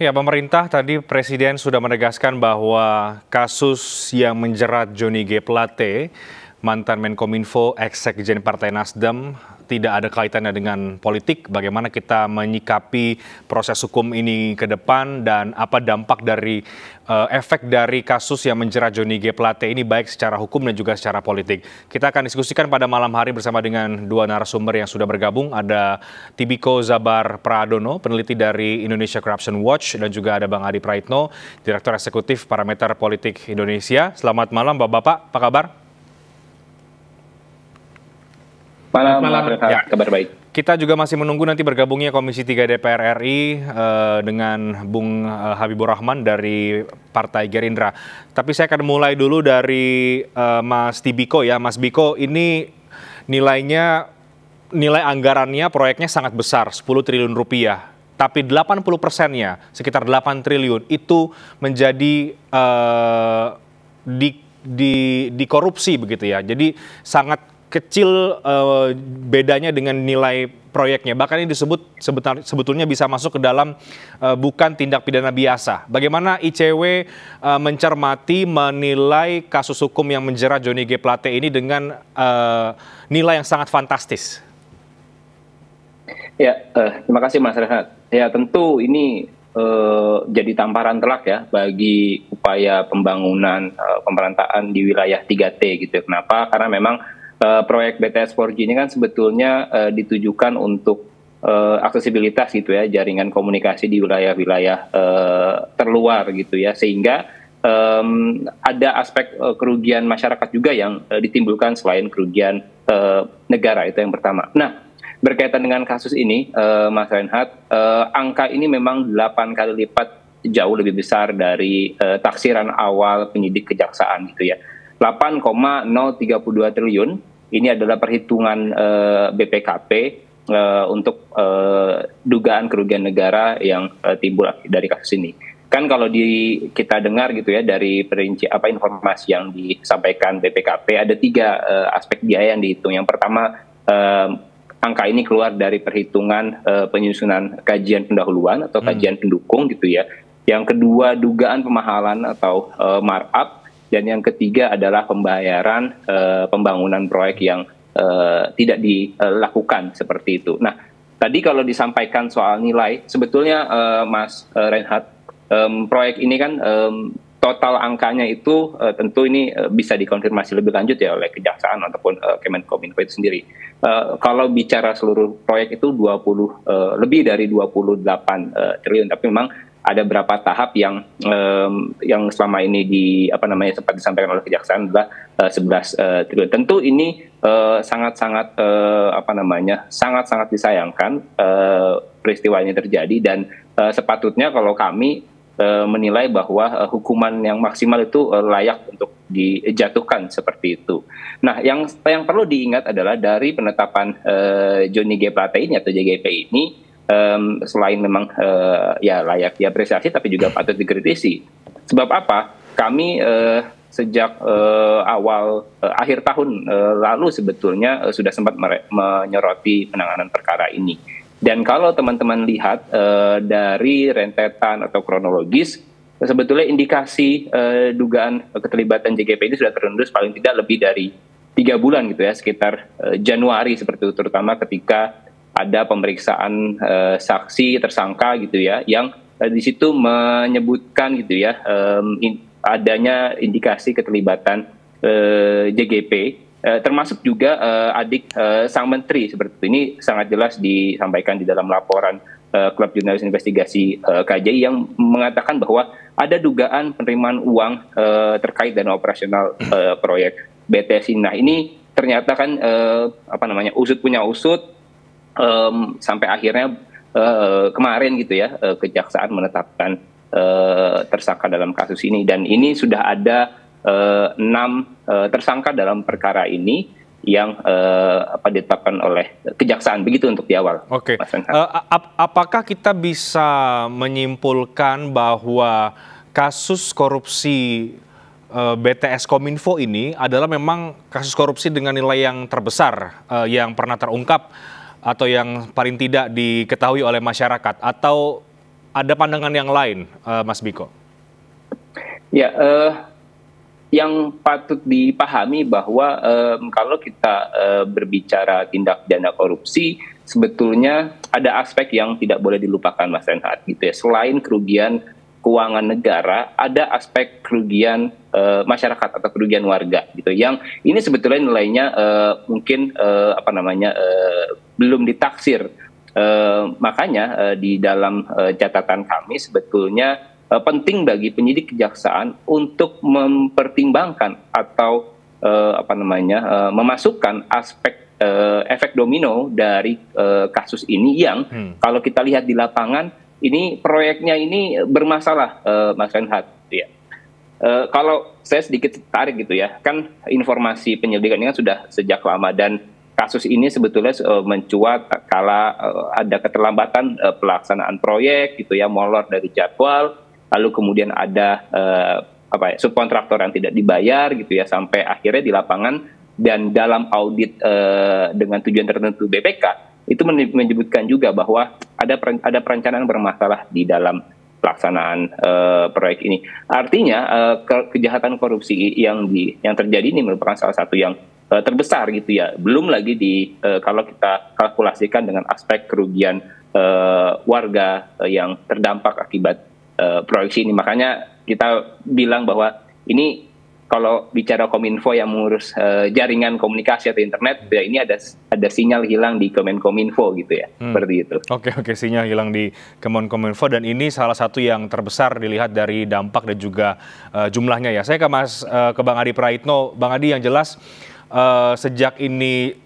Ya, pemerintah tadi Presiden sudah menegaskan bahwa kasus yang menjerat Johnny G. Plate, mantan Menkominfo, ex-sekjen Partai Nasdem, tidak ada kaitannya dengan politik. Bagaimana kita menyikapi proses hukum ini ke depan dan apa dampak dari efek dari kasus yang menjerat Johnny G. Plate ini baik secara hukum dan juga secara politik. Kita akan diskusikan pada malam hari bersama dengan dua narasumber yang sudah bergabung. Ada Tibiko Zabar Pradono, peneliti dari Indonesia Corruption Watch, dan juga ada Bang Adi Praitno, Direktur Eksekutif Parameter Politik Indonesia. Selamat malam Bapak-Bapak, apa kabar? Malam, Ya. kabar baik. Kita juga masih menunggu nanti bergabungnya Komisi 3 DPR RI dengan Bung Habibur Rahman dari Partai Gerindra. Tapi saya akan mulai dulu dari Mas Tibiko ya. Mas Biko, ini nilai anggarannya proyeknya sangat besar, 10 triliun rupiah. Tapi 80%-nya, sekitar 8 triliun, itu menjadi dikorupsi begitu ya. Jadi sangat kecil bedanya dengan nilai proyeknya. Bahkan ini disebut sebetulnya bisa masuk ke dalam bukan tindak pidana biasa. Bagaimana ICW mencermati, menilai kasus hukum yang menjerat Johnny G. Plate ini dengan nilai yang sangat fantastis? Ya, terima kasih Mas Rehat. Ya, tentu ini jadi tamparan telak ya bagi upaya pembangunan pemerintahan di wilayah 3T gitu. Kenapa? Karena memang proyek BTS 4G ini kan sebetulnya ditujukan untuk aksesibilitas gitu ya, jaringan komunikasi di wilayah-wilayah terluar gitu ya, sehingga ada aspek kerugian masyarakat juga yang ditimbulkan selain kerugian negara, itu yang pertama. Nah, berkaitan dengan kasus ini, Mas Reinhardt, angka ini memang 8 kali lipat jauh lebih besar dari taksiran awal penyidik kejaksaan gitu ya. 8,032 triliun. Ini adalah perhitungan BPKP untuk dugaan kerugian negara yang timbul dari kasus ini. Kan kalau kita dengar gitu ya dari informasi yang disampaikan BPKP, ada 3 aspek biaya yang dihitung. Yang pertama, angka ini keluar dari perhitungan penyusunan kajian pendahuluan atau kajian pendukung gitu ya. Yang kedua, dugaan pemahalan atau markup. Dan yang ketiga adalah pembayaran pembangunan proyek yang tidak dilakukan seperti itu. Nah, tadi kalau disampaikan soal nilai, sebetulnya Mas Reinhardt, proyek ini kan total angkanya itu tentu ini bisa dikonfirmasi lebih lanjut ya oleh Kejaksaan ataupun Kemenkominfo itu sendiri. Kalau bicara seluruh proyek itu lebih dari 28 triliun, tapi memang ada beberapa tahap yang selama ini sempat disampaikan oleh Kejaksaan adalah 11 triliun. Tentu ini sangat-sangat disayangkan peristiwa ini terjadi, dan sepatutnya kalau kami menilai bahwa hukuman yang maksimal itu layak untuk dijatuhkan seperti itu. Nah, yang perlu diingat adalah dari penetapan Johnny G. Plate ini atau JGP ini, selain memang layak diapresiasi tapi juga patut dikritisi. Sebab apa? Kami sejak akhir tahun lalu sebetulnya sudah sempat menyoroti penanganan perkara ini. Dan kalau teman-teman lihat dari rentetan atau kronologis, sebetulnya indikasi dugaan keterlibatan JGP ini sudah terendus paling tidak lebih dari 3 bulan gitu ya, sekitar Januari seperti itu, terutama ketika ada pemeriksaan saksi tersangka gitu ya, yang di situ menyebutkan gitu ya adanya indikasi keterlibatan JGP, termasuk juga adik sang menteri seperti itu. Ini sangat jelas disampaikan di dalam laporan Klub Jurnalis Investigasi KJI yang mengatakan bahwa ada dugaan penerimaan uang terkait dana operasional proyek BTS ini. Nah, ini ternyata kan usut punya usut. Sampai akhirnya kemarin gitu ya, Kejaksaan menetapkan tersangka dalam kasus ini, dan ini sudah ada 6 tersangka dalam perkara ini yang ditetapkan oleh Kejaksaan, begitu untuk di awal. Oke. Apakah kita bisa menyimpulkan bahwa kasus korupsi BTS Kominfo ini adalah memang kasus korupsi dengan nilai yang terbesar yang pernah terungkap atau yang paling tidak diketahui oleh masyarakat, atau ada pandangan yang lain, Mas Biko? Ya, yang patut dipahami bahwa kalau kita berbicara tindak pidana korupsi, sebetulnya ada aspek yang tidak boleh dilupakan, Mas Reinhardt, gitu ya. Selain kerugian keuangan negara, ada aspek kerugian masyarakat atau kerugian warga, gitu. Yang ini sebetulnya nilainya mungkin belum ditaksir. Makanya di dalam catatan kami sebetulnya penting bagi penyidik kejaksaan untuk mempertimbangkan atau memasukkan aspek efek domino dari kasus ini yang kalau kita lihat di lapangan ini proyeknya ini bermasalah, Mas Reinhardt. Ya. Kalau saya sedikit tarik gitu ya, kan informasi penyelidikan ini kan sudah sejak lama dan kasus ini sebetulnya mencuat kala ada keterlambatan pelaksanaan proyek gitu ya, molor dari jadwal. Lalu kemudian ada subkontraktor yang tidak dibayar gitu ya, sampai akhirnya di lapangan dan dalam audit dengan tujuan tertentu BPK itu menyebutkan juga bahwa ada perencanaan bermasalah di dalam pelaksanaan proyek ini. Artinya kejahatan korupsi yang terjadi ini merupakan salah satu yang terbesar gitu ya. Belum lagi kalau kita kalkulasikan dengan aspek kerugian warga yang terdampak akibat proyeksi ini. Makanya kita bilang bahwa ini kalau bicara Kominfo yang mengurus jaringan komunikasi atau internet, ya ini ada sinyal hilang di Kemenkominfo gitu ya, seperti itu. Oke, sinyal hilang di Kemenkominfo dan ini salah satu yang terbesar dilihat dari dampak dan juga jumlahnya ya. Saya ke Bang Adi Praitno. Bang Adi, yang jelas sejak ini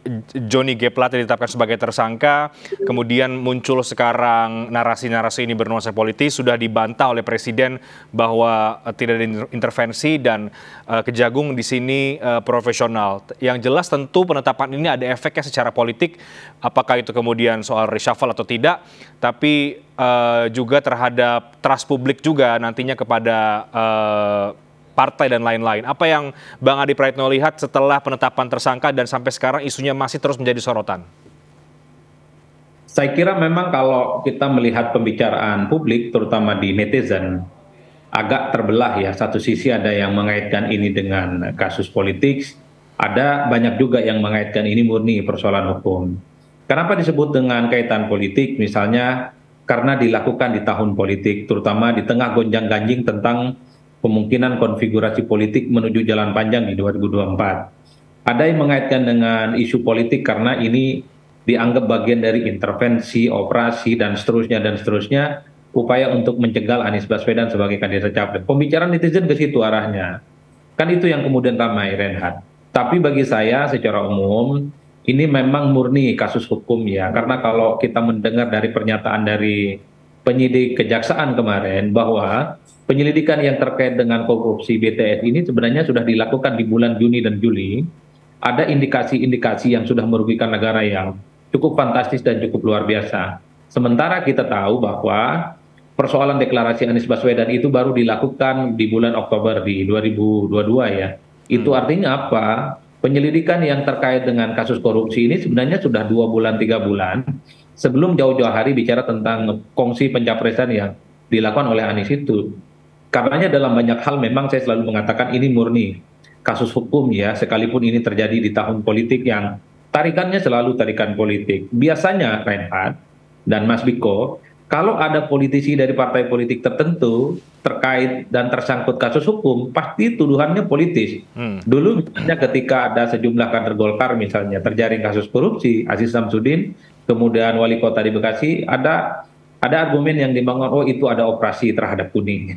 Johnny G. Plate ditetapkan sebagai tersangka, kemudian muncul sekarang narasi-narasi ini bernuansa politis, sudah dibantah oleh Presiden bahwa tidak ada intervensi dan Kejagung di sini profesional. Yang jelas tentu penetapan ini ada efeknya secara politik, apakah itu kemudian soal reshuffle atau tidak, tapi juga terhadap trust publik juga nantinya kepada partai dan lain-lain. Apa yang Bang Adi Praitno lihat setelah penetapan tersangka dan sampai sekarang isunya masih terus menjadi sorotan? Saya kira memang kalau kita melihat pembicaraan publik, terutama di netizen, agak terbelah ya. Satu sisi ada yang mengaitkan ini dengan kasus politik, ada banyak juga yang mengaitkan ini murni persoalan hukum. Kenapa disebut dengan kaitan politik? Misalnya karena dilakukan di tahun politik, terutama di tengah gonjang-ganjing tentang kemungkinan konfigurasi politik menuju jalan panjang di 2024. Ada yang mengaitkan dengan isu politik karena ini dianggap bagian dari intervensi, operasi, dan seterusnya, upaya untuk mencegal Anies Baswedan sebagai kandidat capres. Pembicaraan netizen ke situ arahnya. Kan itu yang kemudian ramai, Reinhardt. Tapi bagi saya secara umum, ini memang murni kasus hukum ya. Karena kalau kita mendengar dari pernyataan dari penyidik kejaksaan kemarin bahwa penyelidikan yang terkait dengan korupsi BTS ini sebenarnya sudah dilakukan di bulan Juni dan Juli. Ada indikasi-indikasi yang sudah merugikan negara yang cukup fantastis dan cukup luar biasa. Sementara kita tahu bahwa persoalan deklarasi Anies Baswedan itu baru dilakukan di bulan Oktober di 2022 ya. Itu artinya apa? Penyelidikan yang terkait dengan kasus korupsi ini sebenarnya sudah 2 bulan, 3 bulan sebelum jauh-jauh hari bicara tentang kongsi pencapresan yang dilakukan oleh Anies itu. Karenanya dalam banyak hal memang saya selalu mengatakan ini murni kasus hukum ya, sekalipun ini terjadi di tahun politik yang tarikannya selalu tarikan politik. Biasanya Reinhardt dan Mas Biko, kalau ada politisi dari partai politik tertentu terkait dan tersangkut kasus hukum, pasti tuduhannya politis. Dulu misalnya ketika ada sejumlah kader Golkar misalnya terjaring kasus korupsi, Aziz Samsudin, kemudian wali kota di Bekasi, ada argumen yang dibangun, oh itu ada operasi terhadap kuning.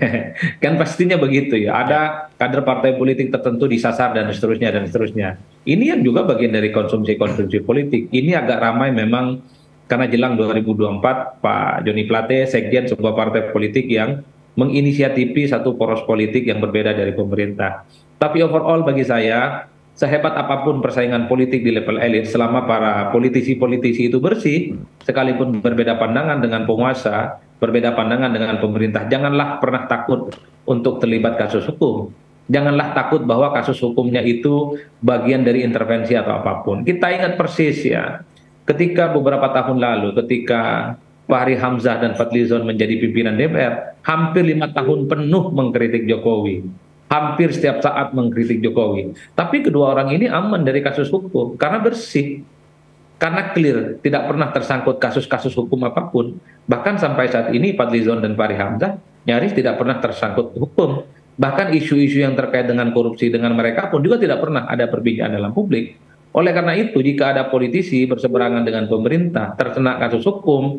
Kan pastinya begitu ya, ada kader partai politik tertentu disasar dan seterusnya. Ini yang juga bagian dari konsumsi politik. Ini agak ramai memang karena jelang 2024 Pak Johnny Plate, sekjen sebuah partai politik yang menginisiatifi satu poros politik yang berbeda dari pemerintah. Tapi overall bagi saya, sehebat apapun persaingan politik di level elit, selama para politisi-politisi itu bersih, sekalipun berbeda pandangan dengan penguasa, berbeda pandangan dengan pemerintah, janganlah pernah takut untuk terlibat kasus hukum. Janganlah takut bahwa kasus hukumnya itu bagian dari intervensi atau apapun. Kita ingat persis ya, ketika beberapa tahun lalu, ketika Fahri Hamzah dan Fadlizon menjadi pimpinan DPR, hampir 5 tahun penuh mengkritik Jokowi. Hampir setiap saat mengkritik Jokowi. Tapi kedua orang ini aman dari kasus hukum karena bersih, karena clear, tidak pernah tersangkut kasus-kasus hukum apapun. Bahkan sampai saat ini Fadlizon dan Fahri Hamzah nyaris tidak pernah tersangkut hukum. Bahkan isu-isu yang terkait dengan korupsi dengan mereka pun juga tidak pernah ada perbincangan dalam publik. Oleh karena itu, jika ada politisi berseberangan dengan pemerintah, terkena kasus hukum,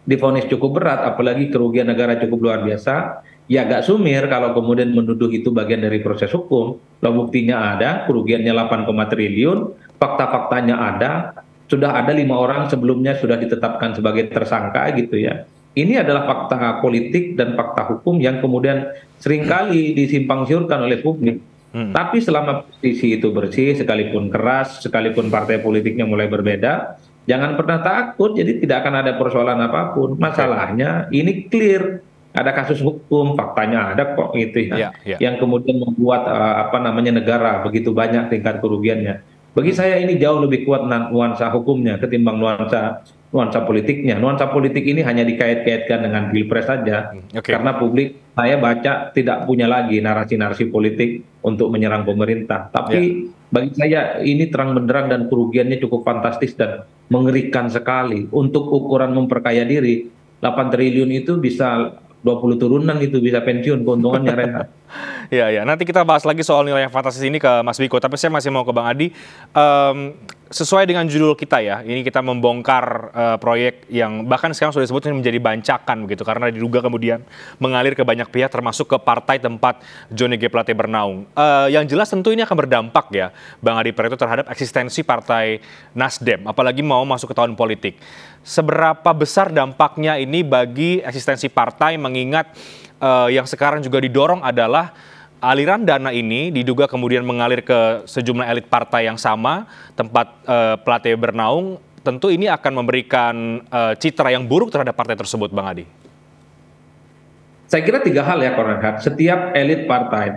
divonis cukup berat, apalagi kerugian negara cukup luar biasa, ya agak sumir kalau kemudian menuduh itu bagian dari proses hukum. Kalau buktinya ada, kerugiannya 8, triliun, fakta-faktanya ada, sudah ada 5 orang sebelumnya sudah ditetapkan sebagai tersangka gitu ya. Ini adalah fakta politik dan fakta hukum yang kemudian seringkali disimpang siurkan oleh publik. Tapi selama posisi itu bersih, sekalipun keras, sekalipun partai politiknya mulai berbeda, jangan pernah takut, jadi tidak akan ada persoalan apapun. Masalahnya ini clear, ada kasus hukum, faktanya ada kok gitu ya. Yang kemudian membuat negara begitu banyak tingkat kerugiannya. Bagi saya ini jauh lebih kuat nuansa hukumnya ketimbang nuansa politiknya. Nuansa politik ini hanya dikait-kaitkan dengan pilpres saja, karena publik saya baca tidak punya lagi narasi-narasi politik untuk menyerang pemerintah. Tapi bagi saya ini terang benderang dan kerugiannya cukup fantastis dan mengerikan sekali. Untuk ukuran memperkaya diri, 8 triliun itu bisa 20 turunan, itu bisa pensiun keuntungannya, Renhat. Ya, nanti kita bahas lagi soal nilai yang fantastis ini ke Mas Biko, tapi saya masih mau ke Bang Adi. Sesuai dengan judul kita ya, ini kita membongkar proyek yang bahkan sekarang sudah disebut menjadi bancakan begitu, karena diduga kemudian mengalir ke banyak pihak termasuk ke partai tempat Johnny G. Plate bernaung. Yang jelas tentu ini akan berdampak ya, Bang Adi Praetno, terhadap eksistensi Partai Nasdem, apalagi mau masuk ke tahun politik. Seberapa besar dampaknya ini bagi eksistensi partai, mengingat yang sekarang juga didorong adalah aliran dana ini diduga kemudian mengalir ke sejumlah elit partai yang sama, tempat Plate bernaung. Tentu ini akan memberikan citra yang buruk terhadap partai tersebut, Bang Adi. Saya kira 3 hal ya, Konrad. Setiap elit partai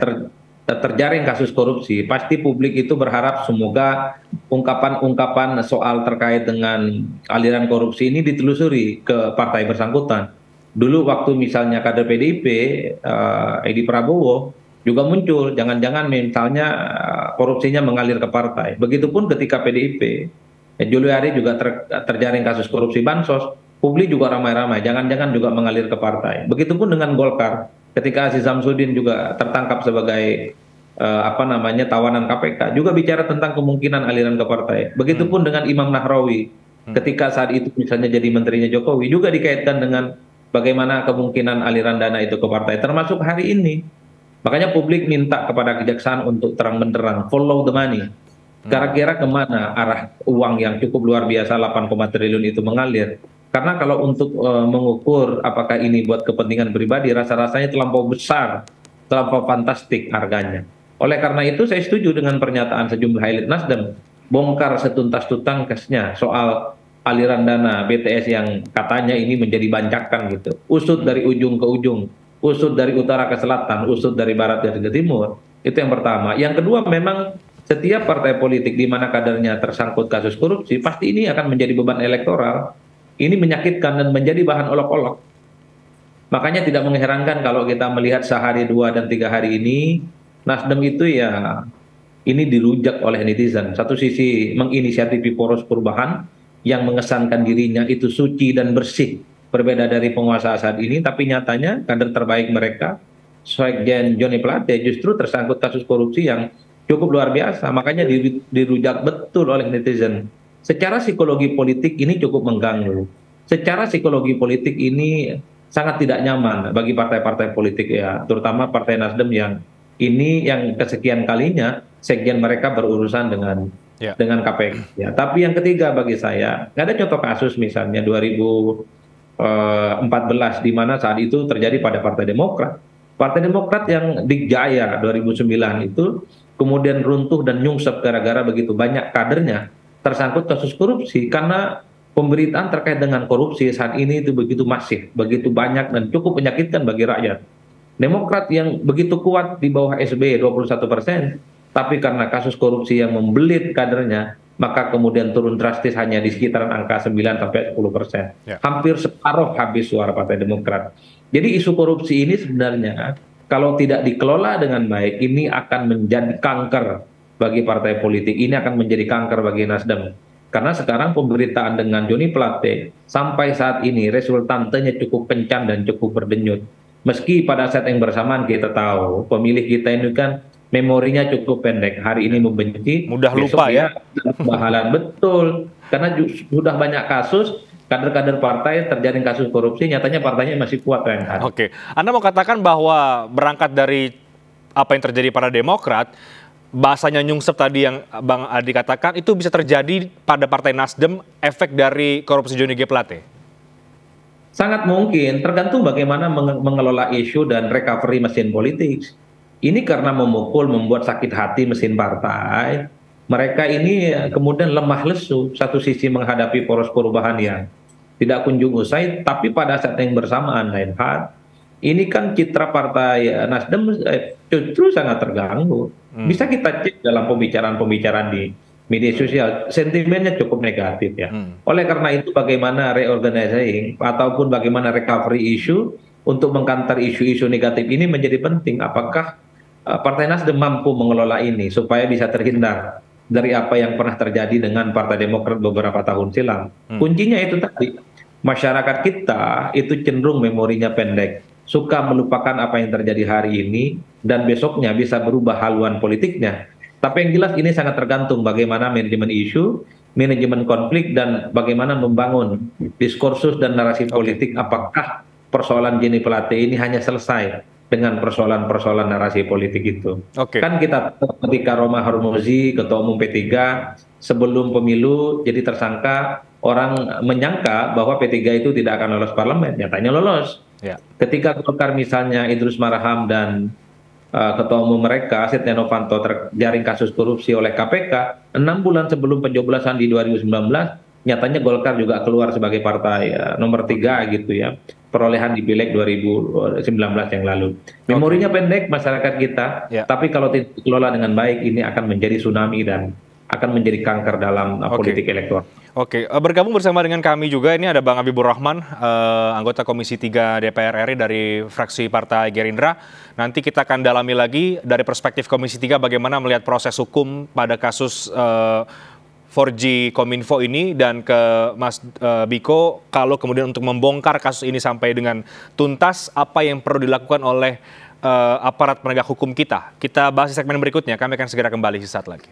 terjaring kasus korupsi, pasti publik itu berharap semoga ungkapan-ungkapan soal terkait dengan aliran korupsi ini ditelusuri ke partai bersangkutan. Dulu waktu misalnya kader PDIP, Edi Prabowo, juga muncul, jangan-jangan misalnya korupsinya mengalir ke partai. Begitupun ketika PDIP, Juliari juga terjaring kasus korupsi bansos, publik juga ramai-ramai, jangan-jangan juga mengalir ke partai. Begitupun dengan Golkar, ketika Aziz Samsudin juga tertangkap sebagai tawanan KPK, juga bicara tentang kemungkinan aliran ke partai. Begitupun dengan Imam Nahrawi, ketika saat itu misalnya jadi menterinya Jokowi, juga dikaitkan dengan bagaimana kemungkinan aliran dana itu ke partai, termasuk hari ini. Makanya publik minta kepada kejaksaan untuk terang benderang, follow the money. Kira-kira kemana arah uang yang cukup luar biasa 8, triliun itu mengalir. Karena kalau untuk mengukur apakah ini buat kepentingan pribadi, rasa-rasanya terlampau besar, terlampau fantastik harganya. Oleh karena itu saya setuju dengan pernyataan sejumlah elit Nasdem, bongkar setuntas-tuntasnya soal aliran dana BTS yang katanya ini menjadi bancakan gitu. Usut dari ujung ke ujung. Usut dari utara ke selatan, usut dari barat ke timur. Itu yang pertama. Yang kedua, memang setiap partai politik di mana kadernya tersangkut kasus korupsi, pasti ini akan menjadi beban elektoral. Ini menyakitkan dan menjadi bahan olok-olok. Makanya tidak mengherankan kalau kita melihat sehari, 2, dan 3 hari ini, Nasdem itu ya ini dirujak oleh netizen. Satu sisi menginisiatifi poros perubahan yang mengesankan dirinya itu suci dan bersih, berbeda dari penguasa saat ini, tapi nyatanya kader terbaik mereka, Sekjen Johnny Plate, justru tersangkut kasus korupsi yang cukup luar biasa. Makanya dirujak betul oleh netizen. Secara psikologi politik ini cukup mengganggu. Secara psikologi politik ini sangat tidak nyaman bagi partai-partai politik ya, terutama Partai Nasdem yang ini yang kesekian kalinya sekjen mereka berurusan dengan KPK. Ya. Tapi yang ketiga bagi saya, ada contoh kasus misalnya 2014 di mana saat itu terjadi pada Partai Demokrat. Partai Demokrat yang dikjaya 2009 itu kemudian runtuh dan nyungsep gara-gara begitu banyak kadernya tersangkut kasus korupsi, karena pemberitaan terkait dengan korupsi saat ini itu begitu masif, begitu banyak dan cukup menyakitkan bagi rakyat. Demokrat yang begitu kuat di bawah SBY 21%, tapi karena kasus korupsi yang membelit kadernya, maka kemudian turun drastis hanya di sekitaran angka 9-10%. Hampir separuh habis suara Partai Demokrat. Jadi isu korupsi ini sebenarnya kalau tidak dikelola dengan baik, ini akan menjadi kanker bagi partai politik. Ini akan menjadi kanker bagi Nasdem. Karena sekarang pemberitaan dengan Joni Plate sampai saat ini resultantenya cukup kencang dan cukup berdenyut. Meski pada saat yang bersamaan kita tahu pemilih kita ini kan memorinya cukup pendek. Hari ini membenci, mudah lupa ya. Bahalan betul. Karena sudah banyak kasus kader-kader partai terjaring kasus korupsi, nyatanya partainya masih kuat, Reinhardt. Oke, Anda mau katakan bahwa berangkat dari apa yang terjadi pada Demokrat, bahasanya nyungsep tadi yang Bang Adi katakan, itu bisa terjadi pada Partai Nasdem efek dari korupsi Johnny G. Plate? Sangat mungkin, tergantung bagaimana mengelola isu dan recovery mesin politik. Ini karena memukul, membuat sakit hati mesin partai. Mereka ini kemudian lemah lesu, satu sisi menghadapi poros perubahan yang tidak kunjung usai, tapi pada saat yang bersamaan, Reinhardt, ini kan citra partai Nasdem justru sangat terganggu. Bisa kita cek dalam pembicaraan-pembicaraan di media sosial, sentimennya cukup negatif ya. Oleh karena itu bagaimana reorganizing ataupun bagaimana recovery isu untuk mengkantar isu-isu negatif ini menjadi penting. Apakah Partai Nasdem mampu mengelola ini supaya bisa terhindar dari apa yang pernah terjadi dengan Partai Demokrat beberapa tahun silam. Kuncinya itu tadi, masyarakat kita itu cenderung memorinya pendek, suka melupakan apa yang terjadi hari ini, dan besoknya bisa berubah haluan politiknya. Tapi yang jelas ini sangat tergantung bagaimana manajemen isu, manajemen konflik, dan bagaimana membangun diskursus dan narasi politik. Apakah persoalan Johnny Plate ini hanya selesai dengan persoalan-persoalan narasi politik itu. Kan kita ketika Roma Hurmuzi, Ketua Umum P3, sebelum pemilu jadi tersangka, orang menyangka bahwa P3 itu tidak akan lolos parlemen, nyatanya lolos. Ketika Golkar misalnya Idrus Marham dan Ketua Umum mereka, Setia Novanto, terjaring kasus korupsi oleh KPK, 6 bulan sebelum pencoblosan di 2019, nyatanya Golkar juga keluar sebagai partai nomor 3 gitu ya, perolehan di Pileg 2019 yang lalu. Memorinya pendek masyarakat kita, tapi kalau tidak dikelola dengan baik, ini akan menjadi tsunami dan akan menjadi kanker dalam politik elektoral. Bergabung bersama dengan kami juga ini ada Bang Habibur Rahman, anggota Komisi 3 DPR RI dari fraksi Partai Gerindra. Nanti kita akan dalami lagi dari perspektif Komisi 3 bagaimana melihat proses hukum pada kasus 4G Kominfo ini, dan ke Mas Biko, kalau kemudian untuk membongkar kasus ini sampai dengan tuntas, apa yang perlu dilakukan oleh aparat penegak hukum kita. Kita bahas di segmen berikutnya, kami akan segera kembali sesaat lagi.